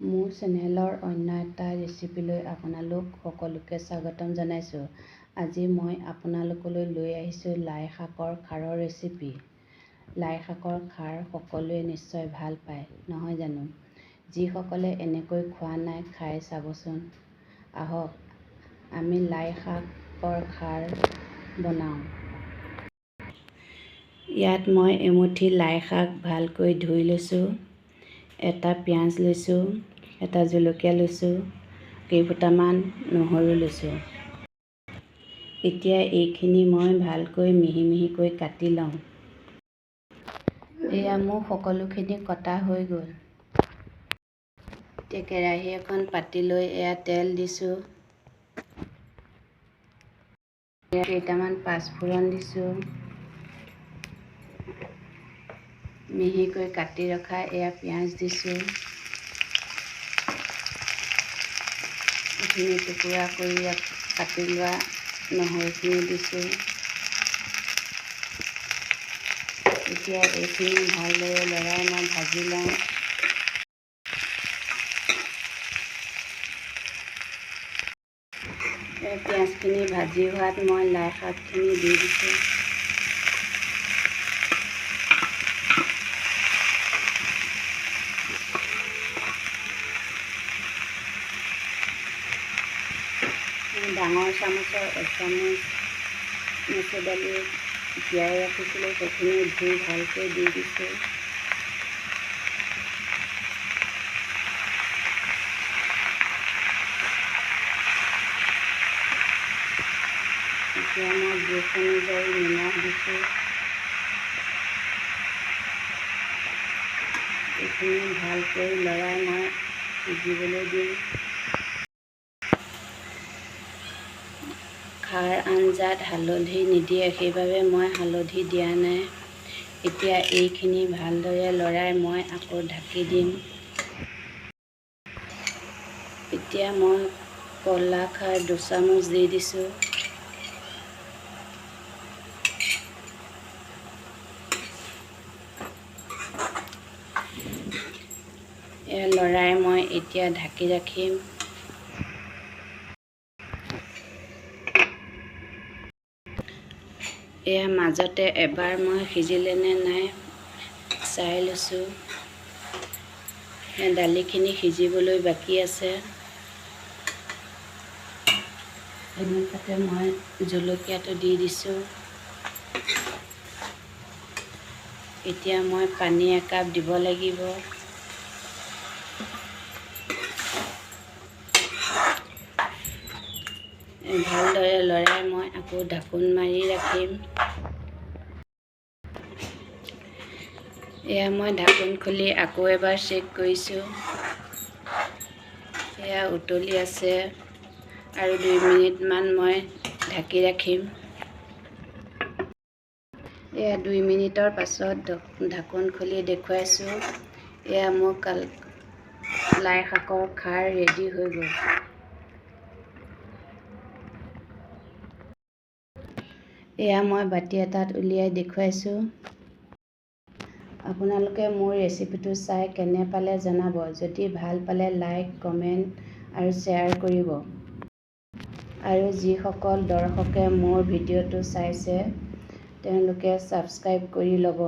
মোৰ চেনেলৰ অন্য এটা ৰেচিপিলৈ আপোনালোক সকলোকে স্বাগতম জনাইছোঁ। আজি মই আপোনালোকলৈ লৈ আহিছোঁ লাই শাকৰ খাৰৰ ৰেচিপি। লাই শাকৰ খাৰ সকলোৱে নিশ্চয় ভাল পায়, নহয় জানো? যিসকলে এনেকৈ খোৱা নাই খাই চাবচোন। আহক আমি লাই শাকৰ খাৰ বনাওঁ। ইয়াত মই এমুঠি লাই শাক ভালকৈ ধুই লৈছোঁ। এটা পিঁয়াজ লৈছোঁ, এটা জলকীয়া লৈছোঁ, কেইফুটামান নহৰু লৈছোঁ। এতিয়া এইখিনি মই ভালকৈ মিহি মিহিকৈ কাটি লওঁ। এয়া মোৰ সকলোখিনি কটা হৈ গ'ল। এতিয়া কেৰাহী এখন পাতি লৈ এয়া তেল দিছোঁ। কেইটামান পাঁচফোৰণ দিছোঁ। মিহিকৈ কাটি ৰখা এয়া পিঁয়াজ দিছোঁ। এইখিনি টুকুৰা কৰি কাটি লোৱা নহৰুখিনি দিছোঁ। এতিয়া এইখিনি ভালদৰে লৰাই মই ভাজি লওঁ। পিঁয়াজখিনি ভাজি হোৱাত মই লাই শাকখিনি দি দিছোঁ। ডাঙৰ চামুচৰ এচামুচ মচুৰ দালি তিয়াই ৰাখিছিলোঁ, সেইখিনি ধুই ভালকৈ দি দিছোঁ। এতিয়া মই জোখ অনুযায়ী নিমখ দিছোঁ। এইখিনি ভালকৈ লৰাই মই সিজিবলৈ দিম। খাৰ আঞ্জাত হালধি নিদিয়ে, সেইবাবে মই হালধি দিয়া নাই। এতিয়া এইখিনি ভালদৰে লৰাই মই আকৌ ঢাকি দিম। এতিয়া মই ক'লা খাৰ 2 চামুচ দি দিছোঁ। এয়া লৰাই মই এতিয়া ঢাকি ৰাখিম। এয়া মাজতে এবাৰ মই সিজিলে নে নাই চাই লৈছোঁ। দালিখিনি সিজিবলৈ বাকী আছে। এনেকুৱাতে মই জলকীয়াটো দি দিছোঁ। এতিয়া মই পানী একাপ দিব লাগিব। ভালদৰে লৰাই মই আকৌ ঢাকোন মাৰি ৰাখিম। এয়া মই ঢাকোন খুলি আকৌ এবাৰ চেক কৰিছোঁ। এয়া উতলি আছে আৰু 2 মিনিটমান মই ঢাকি ৰাখিম। এয়া 2 মিনিটৰ পাছত ঢাকোন খুলি দেখুৱাইছোঁ। এয়া মোৰ লাই শাকৰ খাৰ ৰেডি হৈ গ'ল। এয়া মই বাতি এটাত উলিয়াই দেখুৱাইছোঁ। আপোনালোকে মোৰ ৰেচিপিটো চাই কেনে পালে জনাব। যদি ভাল পালে লাইক, কমেণ্ট আৰু শ্বেয়াৰ কৰিব। আৰু যিসকল দৰ্শকে মোৰ ভিডিঅ'টো চাইছে তেওঁলোকে ছাবস্ক্ৰাইব কৰি ল'ব।